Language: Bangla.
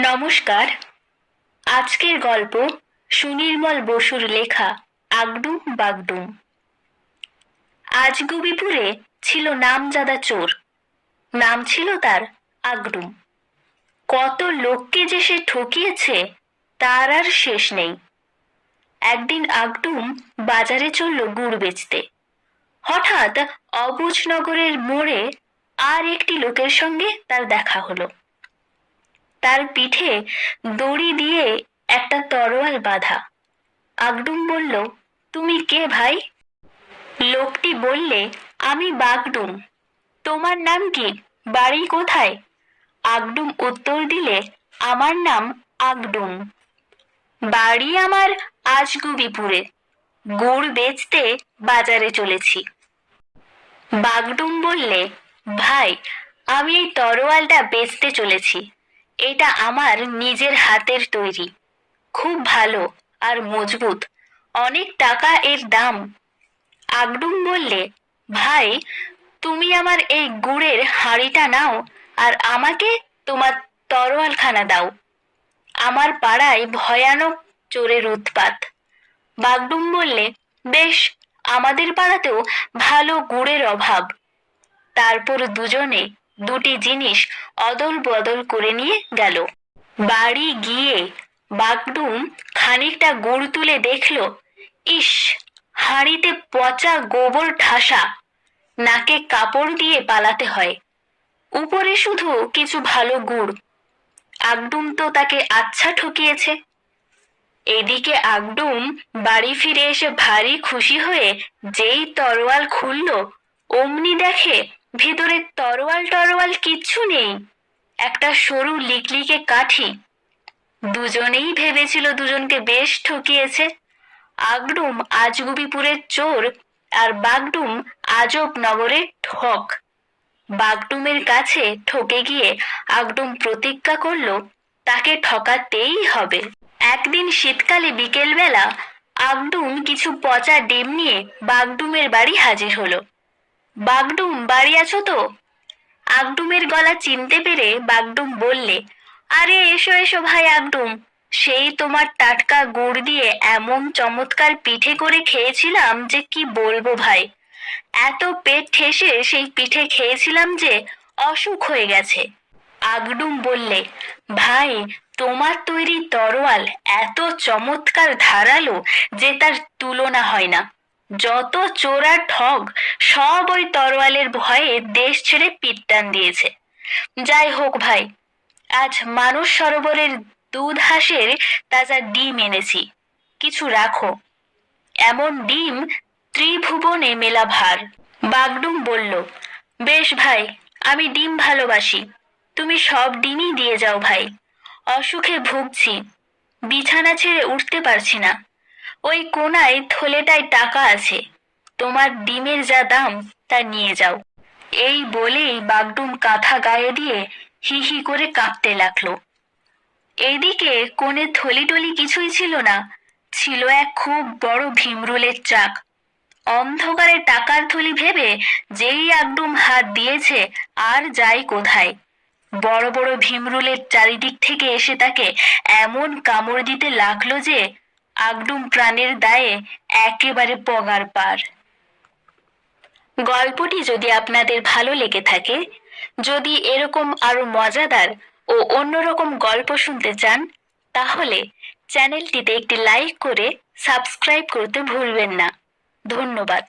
নমস্কার। আজকের গল্প সুনির্মল বসুর লেখা আগডুম বাগডুম। আজগুবিপুরে ছিল নামজাদা চোর, নাম ছিল তার আগডুম। কত লোককে যে সে ঠকিয়েছে তার আর শেষ নেই। একদিন আগডুম বাজারে চলল গুড় বেচতে। হঠাৎ অবুঝনগরের মোড়ে আর একটি লোকের সঙ্গে তার দেখা হলো। তার পিঠে দড়ি দিয়ে একটা তরোয়াল বাঁধা। আগডুম বলল, তুমি কে ভাই? লোকটি বললে, আমি বাগডুম। তোমার নাম কি? বাড়ি কোথায়? আগডুম উত্তর দিলে, আমার নাম আগডুম। বাড়ি আমার আজগুবিপুরে। গুড় বেচতে বাজারে চলেছি। বাগডুম বললে, ভাই, আমি এই তরোয়ালটা বেচতে চলেছি। এটা আমার নিজের হাতের তৈরি, খুব ভালো আর মজবুত, অনেক টাকা এর দাম। আগডুম বললে, ভাই, তুমি আমার এই গুড়ের হাঁড়িটা নাও আর আমাকে তোমার তরোয়ালখানা দাও। আমার পাড়ায় ভয়ানক চোরের উৎপাত। বাগডুম বললে, বেশ, আমাদের পাড়াতেও ভালো গুড়ের অভাব। তারপর দুজনে দুটি জিনিস অদল বদল করে নিয়ে গেল। বাড়ি গিয়ে বাগডুম খানিকটা গুড় তুলে দেখল, ইস, হাঁড়িতে পচা গোবর ঠাসা। নাকে কাপড় দিয়ে পালাতে হয়, উপরে শুধু কিছু ভালো গুড়। আগডুম তো তাকে আচ্ছা ঠকিয়েছে। এদিকে আগডুম বাড়ি ফিরে এসে ভারী খুশি হয়ে যেই তরোয়াল খুলল, অমনি দেখে ভিতরে তরোয়াল টরোয়াল কিচ্ছু নেই, একটা সরু লিকলিকে কাঠি। দুজনেই ভেবেছিল দুজনকে বেশ ঠকিয়েছে। আগডুম আজগুবিপুরের চোর আর বাগডুম আজব নগরের ঠক। বাগডুমের কাছে ঠকে গিয়ে আগডুম প্রতিজ্ঞা করলো তাকে ঠকাতেই হবে। একদিন শীতকালে বিকেলবেলা আগডুম কিছু পচা ডিম নিয়ে বাগডুমের বাড়ি হাজির হলো। বাগডুম, বাড়ি আছো তো? আগডুমের গলা চিনতে পেরে বাগডুম বললে, আরে এসো এসো ভাই আগডুম, সেই তোমার টাটকা গুড় দিয়ে এমন চমৎকার পিঠে করে খেয়েছিলাম যে কি বলবো ভাই। এত পেট ঠেসে সেই পিঠে খেয়েছিলাম যে অসুখ হয়ে গেছে। আগডুম বললে, ভাই, তোমার তৈরি তরোয়াল এত চমৎকার ধারালো যে তার তুলনা হয় না। যত চোর আর ঠগ সব ওই তরোয়ালের ভয়ে দেশ ছেড়ে পিটটান দিয়েছে। যাই হোক ভাই, আজ মানস সরোবরের দুধ হাঁসের তাজা ডিম এনেছি, কিছু রাখো। এমন ডিম ত্রিভুবনে মেলা ভার। বাগডুম বলল, বেশ ভাই, আমি ডিম ভালোবাসি, তুমি সব ডিমই দিয়ে যাও ভাই। অসুখে ভুগছি, বিছানা ছেড়ে উঠতে পারছি না। ওই কোনায় থলেটায় টাকা আছে, তোমার ডিমের যা দাম তা নিয়ে যাও। এই বলেই বাগডুম কাঁথা গায়ে দিয়ে হি হি করে কাঁপতে লাগলো। এইদিকে কোণে থলি টলি কিছুই ছিল না, ছিল এক খুব বড় ভীমরুলের চাক। অন্ধকারে টাকার থলি ভেবে যেই আগডুম হাত দিয়েছে আর যাই কোথায়। বড় বড় ভীমরুলের চারিদিক থেকে এসে তাকে এমন কামড় দিতে লাগলো যে আগডুম প্রাণের দায়ে একেবারে পগার পার। গল্পটি যদি আপনাদের ভালো লেগে থাকে, যদি এরকম আরো মজাদার ও অন্যরকম গল্প শুনতে চান, তাহলে চ্যানেলটিতে একটি লাইক করে সাবস্ক্রাইব করতে ভুলবেন না। ধন্যবাদ।